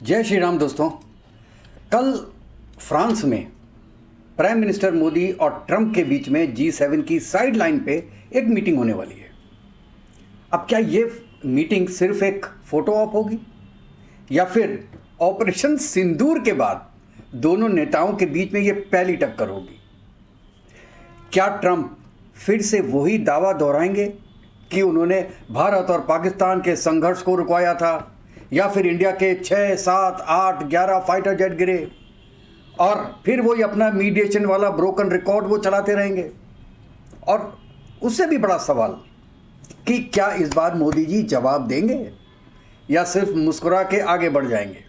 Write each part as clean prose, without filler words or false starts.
जय श्री राम दोस्तों। कल फ्रांस में प्राइम मिनिस्टर मोदी और ट्रंप के बीच में G7 की साइड लाइन पे एक मीटिंग होने वाली है। अब क्या ये मीटिंग सिर्फ एक फोटो ऑप होगी या फिर ऑपरेशन सिंदूर के बाद दोनों नेताओं के बीच में ये पहली टक्कर होगी? क्या ट्रंप फिर से वही दावा दोहराएंगे कि उन्होंने भारत और पाकिस्तान के संघर्ष को रुकवाया था, या फिर इंडिया के 6, 7, 8, 11 फाइटर जेट गिरे और फिर वही अपना मीडिएशन वाला ब्रोकन रिकॉर्ड वो चलाते रहेंगे? और उससे भी बड़ा सवाल कि क्या इस बार मोदी जी जवाब देंगे या सिर्फ मुस्कुरा के आगे बढ़ जाएंगे?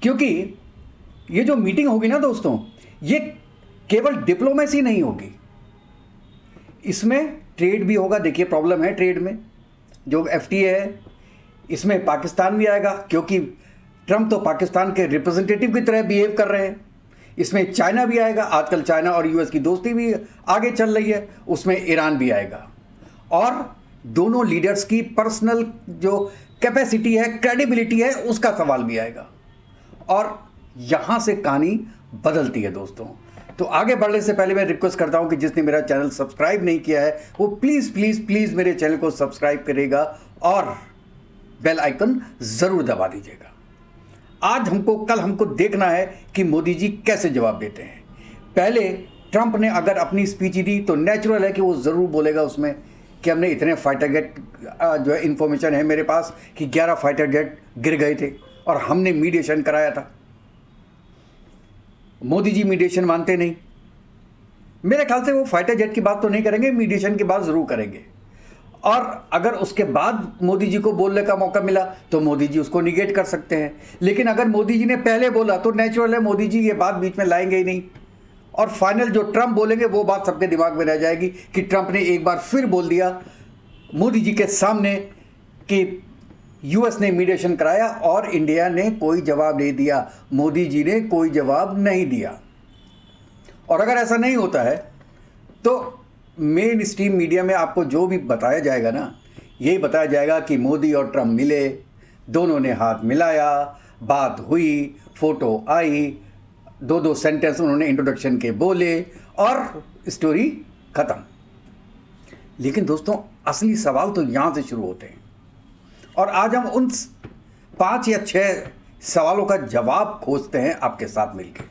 क्योंकि ये जो मीटिंग होगी ना दोस्तों, ये केवल डिप्लोमेसी नहीं होगी, इसमें ट्रेड भी होगा। देखिए प्रॉब्लम है ट्रेड में, जो FTA है इसमें पाकिस्तान भी आएगा, क्योंकि ट्रंप तो पाकिस्तान के रिप्रेजेंटेटिव की तरह बिहेव कर रहे हैं। इसमें चाइना भी आएगा, आजकल चाइना और US की दोस्ती भी आगे चल रही है, उसमें ईरान भी आएगा। और दोनों लीडर्स की पर्सनल जो कैपेसिटी है, क्रेडिबिलिटी है, उसका सवाल भी आएगा। और यहाँ से कहानी बदलती है दोस्तों। तो आगे बढ़ने से पहले मैं रिक्वेस्ट करता हूँ कि जिसने मेरा चैनल सब्सक्राइब नहीं किया है वो प्लीज़ प्लीज़ प्लीज़ मेरे चैनल को सब्सक्राइब करेगा और बेल आइकन ज़रूर दबा दीजिएगा। कल हमको देखना है कि मोदी जी कैसे जवाब देते हैं। पहले ट्रंप ने अगर अपनी स्पीच दी तो नेचुरल है कि वो ज़रूर बोलेगा उसमें कि हमने इतने फाइटर जेट जो है इन्फॉर्मेशन है मेरे पास कि 11 फाइटर जेट गिर गए थे और हमने मीडिएशन कराया था। मोदी जी मीडिएशन मानते नहीं। मेरे ख्याल से वो फाइटर जेट की बात तो नहीं करेंगे, मीडिएशन की बात ज़रूर करेंगे। और अगर उसके बाद मोदी जी को बोलने का मौका मिला तो मोदी जी उसको निगेट कर सकते हैं। लेकिन अगर मोदी जी ने पहले बोला तो नेचुरल है मोदी जी ये बात बीच में लाएंगे ही नहीं। और फाइनल जो ट्रंप बोलेंगे वो बात सबके दिमाग में रह जाएगी कि ट्रंप ने एक बार फिर बोल दिया मोदी जी के सामने कि US ने मीडिएशन कराया और इंडिया ने कोई जवाब नहीं दिया, मोदी जी ने कोई जवाब नहीं दिया। और अगर ऐसा नहीं होता है तो मेन स्ट्रीम मीडिया में आपको जो भी बताया जाएगा ना, यही बताया जाएगा कि मोदी और ट्रंप मिले, दोनों ने हाथ मिलाया, बात हुई, फोटो आई, 2-2 सेंटेंस उन्होंने इंट्रोडक्शन के बोले और स्टोरी ख़त्म। लेकिन दोस्तों असली सवाल तो यहाँ से शुरू होते हैं और आज हम उन 5 या 6 सवालों का जवाब खोजते हैं आपके साथ मिलकर।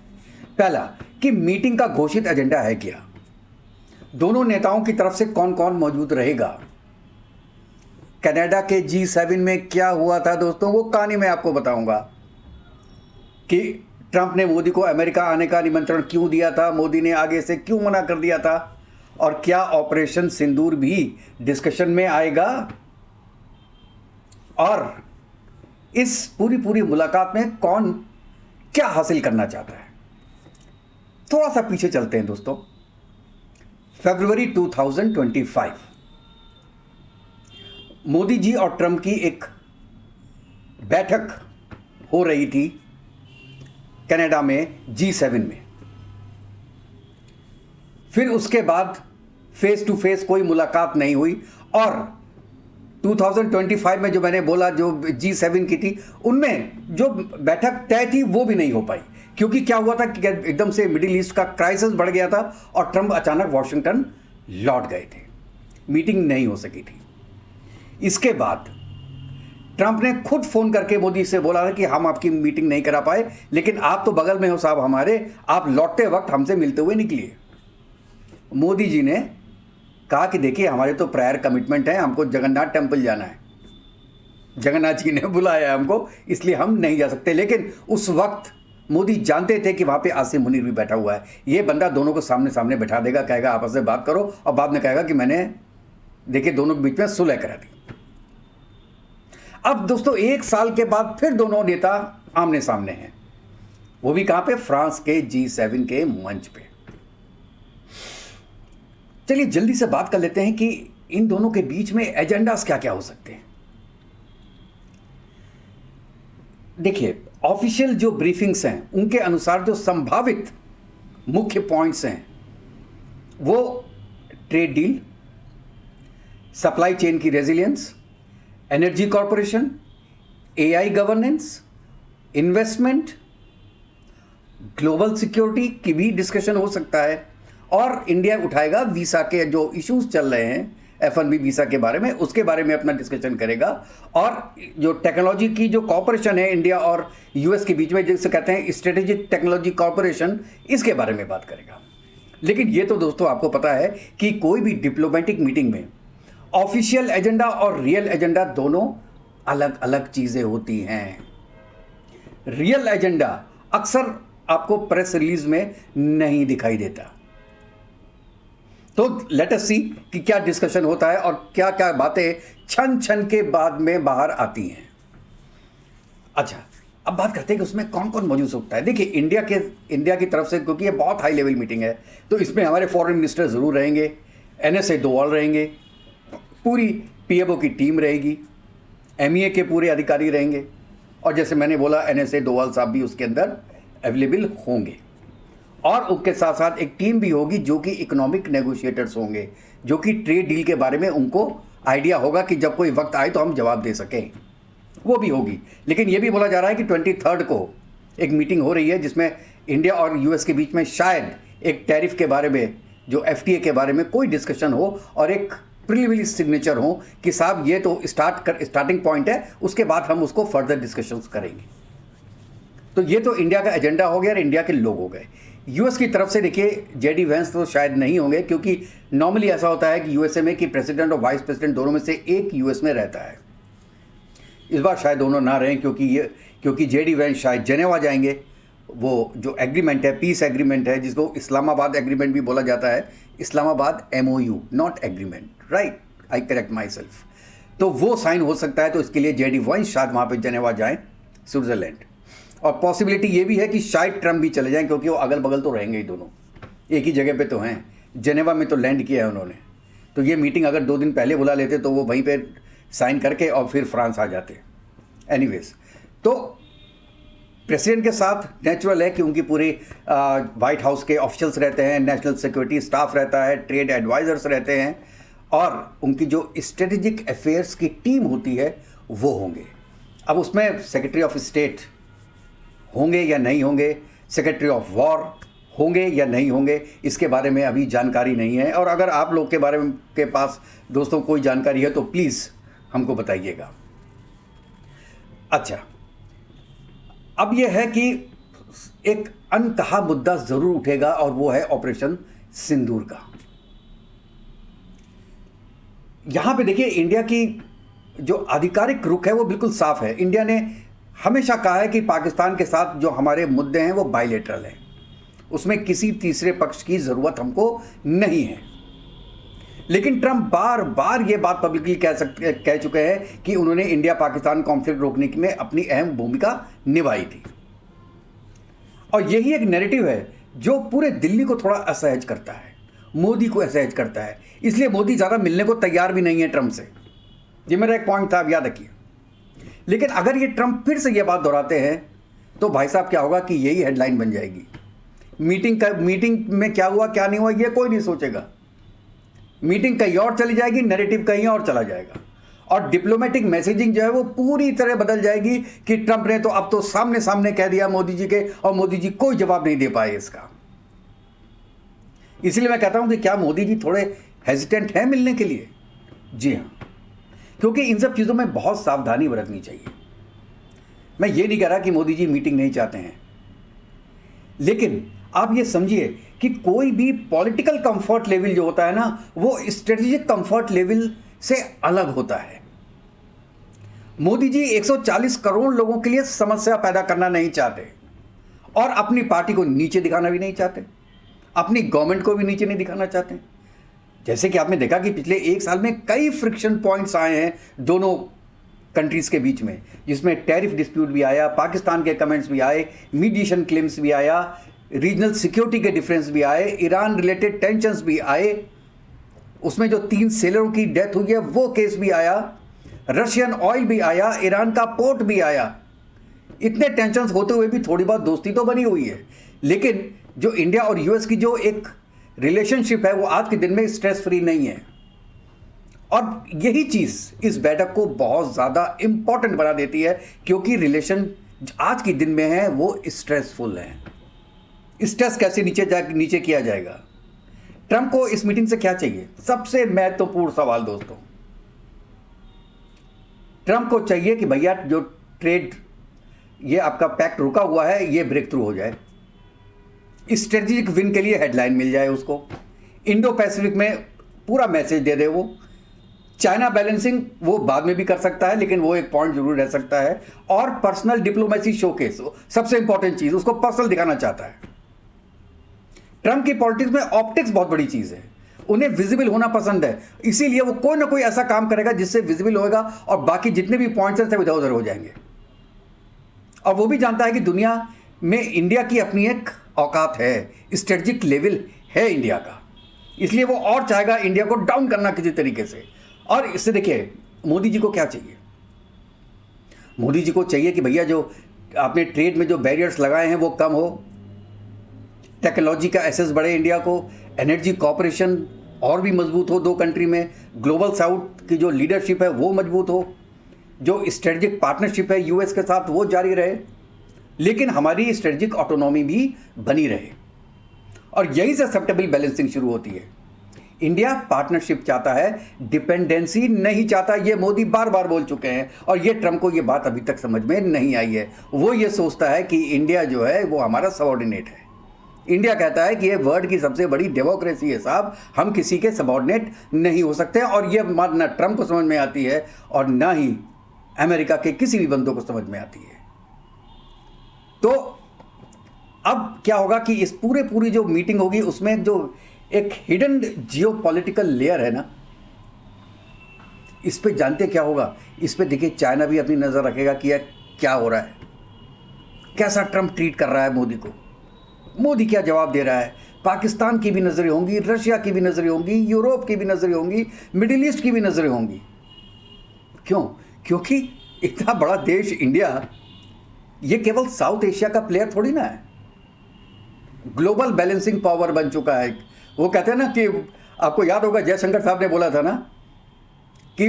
पहला, कि मीटिंग का घोषित एजेंडा है क्या? दोनों नेताओं की तरफ से कौन कौन मौजूद रहेगा? कनाडा के G7 में क्या हुआ था दोस्तों, वो कहानी मैं आपको बताऊंगा कि ट्रंप ने मोदी को अमेरिका आने का निमंत्रण क्यों दिया था, मोदी ने आगे से क्यों मना कर दिया था, और क्या ऑपरेशन सिंदूर भी डिस्कशन में आएगा। और इस पूरी मुलाकात में कौन क्या हासिल करना चाहता है। थोड़ा सा पीछे चलते हैं दोस्तों। फरवरी 2025 मोदी जी और ट्रंप की एक बैठक हो रही थी कनाडा में G7 में। फिर उसके बाद फेस टू फेस कोई मुलाकात नहीं हुई और 2025 में जो मैंने बोला जो G7 की थी उनमें जो बैठक तय थी वो भी नहीं हो पाई, क्योंकि क्या हुआ था कि एकदम से मिडिल ईस्ट का क्राइसिस बढ़ गया था और ट्रंप अचानक वॉशिंगटन लौट गए थे, मीटिंग नहीं हो सकी थी। इसके बाद ट्रंप ने खुद फ़ोन करके मोदी से बोला था कि हम आपकी मीटिंग नहीं करा पाए, लेकिन आप तो बगल में हो साहब हमारे, आप लौटते वक्त हमसे मिलते हुए निकलिए। मोदी जी ने कहा कि देखिए हमारे तो प्रायर कमिटमेंट है, हमको जगन्नाथ टेम्पल जाना है, जगन्नाथ जी ने बुलाया हमको, इसलिए हम नहीं जा सकते। लेकिन उस वक्त मोदी जानते थे कि वहाँ पे आसिम मुनीर भी बैठा हुआ है, ये बंदा दोनों को सामने सामने बैठा देगा, कहेगा आपस में बात करो, और बाद में कहेगा कि मैंने देखिए दोनों के बीच में सुलह करा दी। अब दोस्तों 1 साल के बाद फिर दोनों नेता आमने सामने हैं, वो भी कहाँ पे? फ्रांस के G7 के मंच पे। चलिए जल्दी से बात कर लेते हैं कि इन दोनों के बीच में एजेंडास क्या क्या हो सकते हैं। देखिए ऑफिशियल जो ब्रीफिंग्स हैं उनके अनुसार जो संभावित मुख्य पॉइंट्स हैं वो ट्रेड डील, सप्लाई चेन की resilience, energy corporation, AI governance, investment, global security की भी डिस्कशन हो सकता है, और इंडिया उठाएगा वीज़ा के जो इश्यूज चल रहे हैं F1B वीज़ा के बारे में, उसके बारे में अपना डिस्कशन करेगा। और जो टेक्नोलॉजी की जो कॉपरेशन है इंडिया और US के बीच में, जिसे कहते हैं स्ट्रेटेजिक टेक्नोलॉजी कॉपरेशन, इसके बारे में बात करेगा। लेकिन ये तो दोस्तों आपको पता है कि कोई भी डिप्लोमेटिक मीटिंग में ऑफिशियल एजेंडा और रियल एजेंडा दोनों अलग अलग चीज़ें होती हैं। रियल एजेंडा अक्सर आपको प्रेस रिलीज में नहीं दिखाई देता। तो लेट अस सी कि क्या डिस्कशन होता है और क्या क्या बातें क्षण क्षण के बाद में बाहर आती हैं। अच्छा, अब बात करते हैं कि उसमें कौन कौन मौजूद होता है। देखिए, इंडिया की तरफ से, क्योंकि ये बहुत हाई लेवल मीटिंग है, तो इसमें हमारे फॉरेन मिनिस्टर ज़रूर रहेंगे, NSA डोवाल रहेंगे, पूरी PMO की टीम रहेगी, MEA के पूरे अधिकारी रहेंगे, और जैसे मैंने बोला NSA डोवाल साहब भी उसके अंदर अवेलेबल होंगे। और उसके साथ साथ एक टीम भी होगी जो कि इकोनॉमिक नेगोशिएटर्स होंगे, जो कि ट्रेड डील के बारे में उनको आइडिया होगा कि जब कोई वक्त आए तो हम जवाब दे सकें, वो भी होगी। लेकिन ये भी बोला जा रहा है कि 23 को एक मीटिंग हो रही है जिसमें इंडिया और US के बीच में शायद एक टैरिफ के बारे में, जो FTA के बारे में कोई डिस्कशन हो और एक प्रिलिमिनरी सिग्नेचर हो कि साहब ये तो स्टार्टिंग पॉइंट है, उसके बाद हम उसको फर्दर डिस्कशंस करेंगे। तो ये तो इंडिया का एजेंडा हो गया और इंडिया के लोग हो गए। US की तरफ से देखिए, JD वैंस तो शायद नहीं होंगे, क्योंकि नॉर्मली ऐसा होता है कि USA में कि प्रेसिडेंट और वाइस प्रेसिडेंट दोनों में से एक US में रहता है। इस बार शायद दोनों ना रहें, क्योंकि JD वैंस शायद जेनेवा जाएंगे। वो जो एग्रीमेंट है, पीस एग्रीमेंट है, जिसको इस्लामाबाद एग्रीमेंट भी बोला जाता है, Islamabad MOU not agreement, right, I correct my self. तो वो साइन हो सकता है, तो इसके लिए JD वैंस शायद वहाँ पर जेनेवा जाएँ, स्विट्ज़रलैंड। और पॉसिबिलिटी ये भी है कि शायद ट्रम्प भी चले जाएं, क्योंकि वो अगल बगल तो रहेंगे ही, दोनों एक ही जगह पे तो हैं। जेनेवा में तो लैंड किया है उन्होंने, तो ये मीटिंग अगर 2 दिन पहले बुला लेते तो वो वहीं पे साइन करके और फिर फ्रांस आ जाते। एनीवेज, तो प्रेसिडेंट के साथ नेचुरल है कि उनकी पूरी वाइट हाउस के ऑफिशियल्स रहते हैं, नेशनल सिक्योरिटी स्टाफ रहता है, ट्रेड एडवाइजर्स रहते हैं, और उनकी जो स्ट्रेटेजिक अफेयर्स की टीम होती है वो होंगे। अब उसमें सेक्रेटरी ऑफ स्टेट होंगे या नहीं होंगे, सेक्रेटरी ऑफ वॉर होंगे या नहीं होंगे, इसके बारे में अभी जानकारी नहीं है। और अगर आप लोग के बारे में के पास दोस्तों कोई जानकारी है तो प्लीज़ हमको बताइएगा। अच्छा, अब यह है कि एक अनकहा मुद्दा ज़रूर उठेगा, और वो है ऑपरेशन सिंदूर का। यहाँ पे देखिए, इंडिया की जो आधिकारिक रुख है वो बिल्कुल साफ है। इंडिया ने हमेशा कहा है कि पाकिस्तान के साथ जो हमारे मुद्दे हैं वो बायलैटरल हैं, उसमें किसी तीसरे पक्ष की ज़रूरत हमको नहीं है। लेकिन ट्रंप बार बार ये बात पब्लिकली कह चुके हैं कि उन्होंने इंडिया पाकिस्तान कॉन्फ्लिक्ट रोकने में अपनी अहम भूमिका निभाई थी। और यही एक नैरेटिव है जो पूरे दिल्ली को थोड़ा असहज करता है, मोदी को असहज करता है। इसलिए मोदी ज़्यादा मिलने को तैयार भी नहीं है ट्रंप से। ये मेरा एक पॉइंट था, आप याद रखिए। लेकिन अगर ये ट्रंप फिर से ये बात दोहराते हैं तो भाई साहब क्या होगा कि यही हेडलाइन बन जाएगी। मीटिंग में क्या हुआ क्या नहीं हुआ ये कोई नहीं सोचेगा। मीटिंग कहीं और चली जाएगी, नैरेटिव कहीं और चला जाएगा, और डिप्लोमेटिक मैसेजिंग जो है वो पूरी तरह बदल जाएगी कि ट्रंप ने तो अब तो सामने सामने कह दिया मोदी जी के, और मोदी जी कोई जवाब नहीं दे पाए इसका। इसलिए मैं कहता हूं कि क्या मोदी जी थोड़े हेजिटेंट हैं मिलने के लिए? जी हाँ, क्योंकि इन सब चीज़ों में बहुत सावधानी बरतनी चाहिए। मैं ये नहीं कह रहा कि मोदी जी मीटिंग नहीं चाहते हैं, लेकिन आप ये समझिए कि कोई भी पॉलिटिकल कंफर्ट लेवल जो होता है ना, वो स्ट्रेटेजिक कंफर्ट लेवल से अलग होता है। मोदी जी 140 करोड़ लोगों के लिए समस्या पैदा करना नहीं चाहते, और अपनी पार्टी को नीचे दिखाना भी नहीं चाहते, अपनी गवर्नमेंट को भी नीचे नहीं दिखाना चाहते। जैसे कि आपने देखा कि पिछले 1 साल में कई फ्रिक्शन पॉइंट्स आए हैं दोनों कंट्रीज़ के बीच में, जिसमें टैरिफ डिस्प्यूट भी आया, पाकिस्तान के कमेंट्स भी आए, मीडिएशन क्लेम्स भी आया, रीजनल सिक्योरिटी के डिफरेंस भी आए, ईरान रिलेटेड टेंशन्स भी आए, उसमें जो 3 सेलरों की डेथ हुई है वो केस भी आया, रशियन ऑयल भी आया, ईरान का पोर्ट भी आया। इतने टेंशन्स होते हुए भी थोड़ी बहुत दोस्ती तो बनी हुई है। लेकिन जो इंडिया और US की जो एक रिलेशनशिप है वो आज के दिन में स्ट्रेस फ्री नहीं है, और यही चीज़ इस बैठक को बहुत ज़्यादा इम्पॉर्टेंट बना देती है, क्योंकि रिलेशन आज के दिन में है वो स्ट्रेसफुल हैं। स्ट्रेस कैसे नीचे किया जाएगा? ट्रंप को इस मीटिंग से क्या चाहिए? सबसे महत्वपूर्ण सवाल दोस्तों, ट्रंप को चाहिए कि भैया जो ट्रेड ये आपका पैक्ट रुका हुआ है ये ब्रेक थ्रू हो जाए, स्ट्रेटेजिक विन के लिए हेडलाइन मिल जाए उसको, इंडो पैसिफिक में पूरा मैसेज दे दे वो। चाइना बैलेंसिंग वो बाद में भी कर सकता है, लेकिन वो एक पॉइंट जरूर रह सकता है। और पर्सनल डिप्लोमेसी शोकेस, सबसे इंपॉर्टेंट चीज, उसको पर्सनल दिखाना चाहता है। ट्रंप की पॉलिटिक्स में ऑप्टिक्स बहुत बड़ी चीज है, उन्हें विजिबल होना पसंद है, इसीलिए वो कोई ना कोई ऐसा काम करेगा जिससे विजिबल होगा और बाकी जितने भी पॉइंट्स हैं सब इधर उधर हो जाएंगे। और वो भी जानता है कि दुनिया में इंडिया की अपनी एक औकात है, स्ट्रेटजिक लेवल है इंडिया का, इसलिए वो और चाहेगा इंडिया को डाउन करना किसी तरीके से। और इससे देखिए मोदी जी को क्या चाहिए? मोदी जी को चाहिए कि भैया जो आपने ट्रेड में जो बैरियर्स लगाए हैं वो कम हो, टेक्नोलॉजी का एक्सेस बढ़े इंडिया को, एनर्जी कॉपरेशन और भी मजबूत हो दो कंट्री में, ग्लोबल साउथ की जो लीडरशिप है वो मजबूत हो, जो स्ट्रेटजिक पार्टनरशिप है यूएस के साथ वो जारी रहे, लेकिन हमारी स्ट्रेटजिक ऑटोनॉमी भी बनी रहे। और यहीं से एक्सेप्टेबल बैलेंसिंग शुरू होती है। इंडिया पार्टनरशिप चाहता है, डिपेंडेंसी नहीं चाहता। ये मोदी बार बार बोल चुके हैं और ये ट्रंप को ये बात अभी तक समझ में नहीं आई है। वो ये सोचता है कि इंडिया जो है वो हमारा सबऑर्डिनेट है। इंडिया कहता है कि ये वर्ल्ड की सबसे बड़ी डेमोक्रेसी है साहब, हम किसी के सबऑर्डिनेट नहीं हो सकते। और ये बात ना ट्रंप को समझ में आती है और ना ही अमेरिका के किसी भी बंदों को समझ में आती है। तो अब क्या होगा कि इस पूरी जो मीटिंग होगी उसमें जो एक हिडन जियोपॉलिटिकल लेयर है ना, इस पे जानते क्या होगा? इस पे देखिए चाइना भी अपनी नज़र रखेगा कि यार क्या हो रहा है, कैसा ट्रंप ट्रीट कर रहा है मोदी को, मोदी क्या जवाब दे रहा है। पाकिस्तान की भी नज़रें होंगी, रशिया की भी नज़रें होंगी, यूरोप की भी नज़रें होंगी, मिडिल ईस्ट की भी नज़रें होंगी। क्यों? क्योंकि इतना बड़ा देश इंडिया ये केवल साउथ एशिया का प्लेयर थोड़ी ना है, ग्लोबल बैलेंसिंग पावर बन चुका है। वो कहते हैं ना कि आपको याद होगा जयशंकर साहब ने बोला था ना कि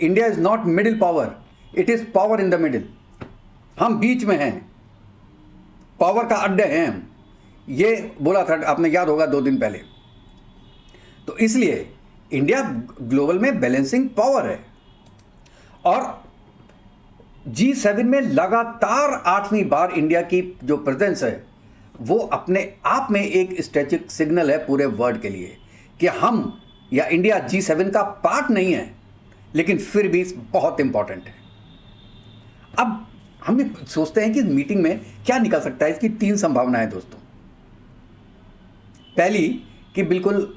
India is not middle power, it is power in the middle. हम बीच में हैं, पावर का अड्डे हैं हम, ये बोला था, आपने याद होगा 2 दिन पहले। तो इसलिए इंडिया ग्लोबल में बैलेंसिंग पावर है। और G7 में लगातार 8वीं बार इंडिया की जो प्रेजेंस है वो अपने आप में एक स्ट्रेटेजिक सिग्नल है पूरे वर्ल्ड के लिए कि हम या इंडिया G7 का पार्ट नहीं है, लेकिन फिर भी बहुत इंपॉर्टेंट है। अब हम भी सोचते हैं कि मीटिंग में क्या निकल सकता है। इसकी 3 संभावनाएं दोस्तों। पहली कि बिल्कुल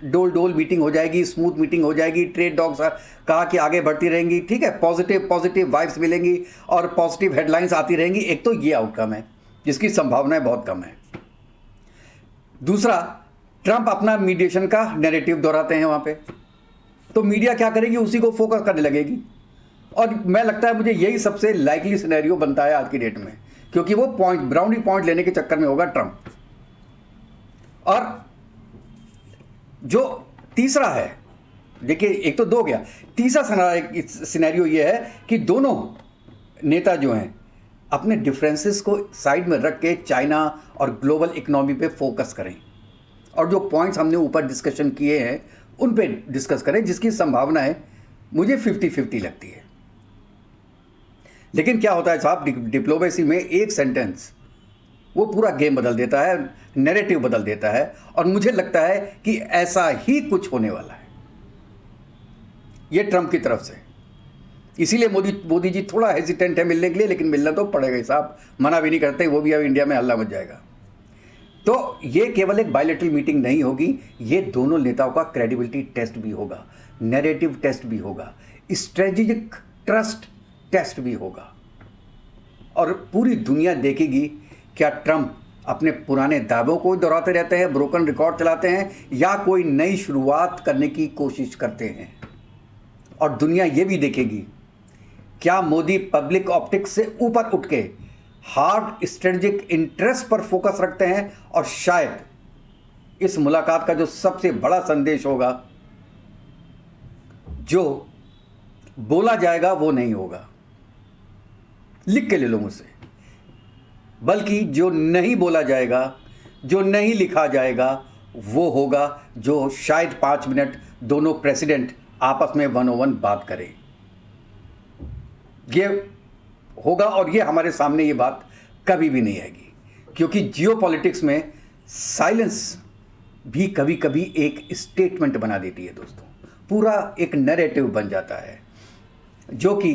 डोल मीटिंग हो जाएगी, स्मूथ मीटिंग हो जाएगी, ट्रेड डॉग्स कहा कि आगे बढ़ती रहेंगी, ठीक है, पॉजिटिव वाइब्स मिलेंगी और पॉजिटिव हेडलाइंस आती रहेंगी। एक तो ये आउटकम है जिसकी संभावनाएं बहुत कम है। दूसरा, ट्रंप अपना मीडिएशन का नैरेटिव दोहराते हैं वहां पे, तो मीडिया क्या करेगी, उसी को फोकस करने लगेगी। और मैं लगता है मुझे यही सबसे लाइकली सिनेरियो बनता है आज की डेट में, क्योंकि वो ब्राउनी पॉइंट लेने के चक्कर में होगा ट्रंप। और जो तीसरा है, देखिए एक तो 2 गया, तीसरा सिनेरियो ये है कि दोनों नेता जो हैं अपने डिफरेंसेस को साइड में रख के चाइना और ग्लोबल इकोनॉमी पे फोकस करें और जो पॉइंट्स हमने ऊपर डिस्कशन किए हैं उन पे डिस्कस करें, जिसकी संभावना है मुझे 50-50 लगती है। लेकिन क्या होता है साहब, डिप्लोमेसी में एक सेंटेंस वो पूरा गेम बदल देता है, नैरेटिव बदल देता है। और मुझे लगता है कि ऐसा ही कुछ होने वाला है ये ट्रंप की तरफ से। इसीलिए मोदी जी थोड़ा हेजिटेंट है मिलने के लिए, लेकिन मिलना तो पड़ेगा ही साहब, मना भी नहीं करते, वो भी अब इंडिया में हल्ला मच जाएगा। तो ये केवल एक बायलैटरल मीटिंग नहीं होगी, ये दोनों नेताओं का क्रेडिबिलिटी टेस्ट भी होगा, नैरेटिव टेस्ट भी होगा, स्ट्रेटेजिक ट्रस्ट टेस्ट भी होगा। और पूरी दुनिया देखेगी क्या ट्रंप अपने पुराने दावों को दोहराते रहते हैं, ब्रोकन रिकॉर्ड चलाते हैं, या कोई नई शुरुआत करने की कोशिश करते हैं। और दुनिया ये भी देखेगी क्या मोदी पब्लिक ऑप्टिक्स से ऊपर उठ के हार्ड स्ट्रेटेजिक इंटरेस्ट पर फोकस रखते हैं। और शायद इस मुलाकात का जो सबसे बड़ा संदेश होगा, जो बोला जाएगा वो नहीं होगा, लिख के ले लो मुझसे। बल्कि जो नहीं बोला जाएगा, जो नहीं लिखा जाएगा, वो होगा जो शायद 5 मिनट दोनों प्रेसिडेंट आपस में 1-on-1 बात करें। ये होगा और ये हमारे सामने ये बात कभी भी नहीं आएगी, क्योंकि जियोपॉलिटिक्स में साइलेंस भी कभी कभी एक स्टेटमेंट बना देती है दोस्तों। पूरा एक नैरेटिव बन जाता है, जो कि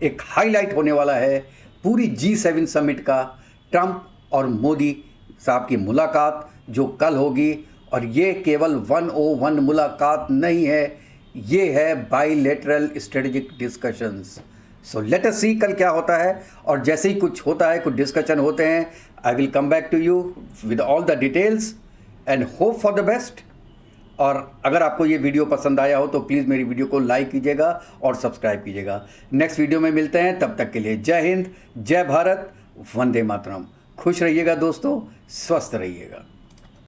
एक हाईलाइट होने वाला है पूरी G7 समिट का, ट्रंप और मोदी साहब की मुलाकात जो कल होगी। और ये केवल 101 मुलाकात नहीं है, ये है bilateral strategic discussions. So let us see कल क्या होता है, और जैसे ही कुछ होता है, कुछ डिस्कशन होते हैं, I will come back to you with all the details and hope for the best. और अगर आपको ये वीडियो पसंद आया हो तो प्लीज़ मेरी वीडियो को लाइक कीजिएगा और सब्सक्राइब कीजिएगा। नेक्स्ट वीडियो में मिलते हैं, तब तक के लिए जय हिंद, जय भारत, वंदे मातरम। खुश रहिएगा दोस्तों, स्वस्थ रहिएगा।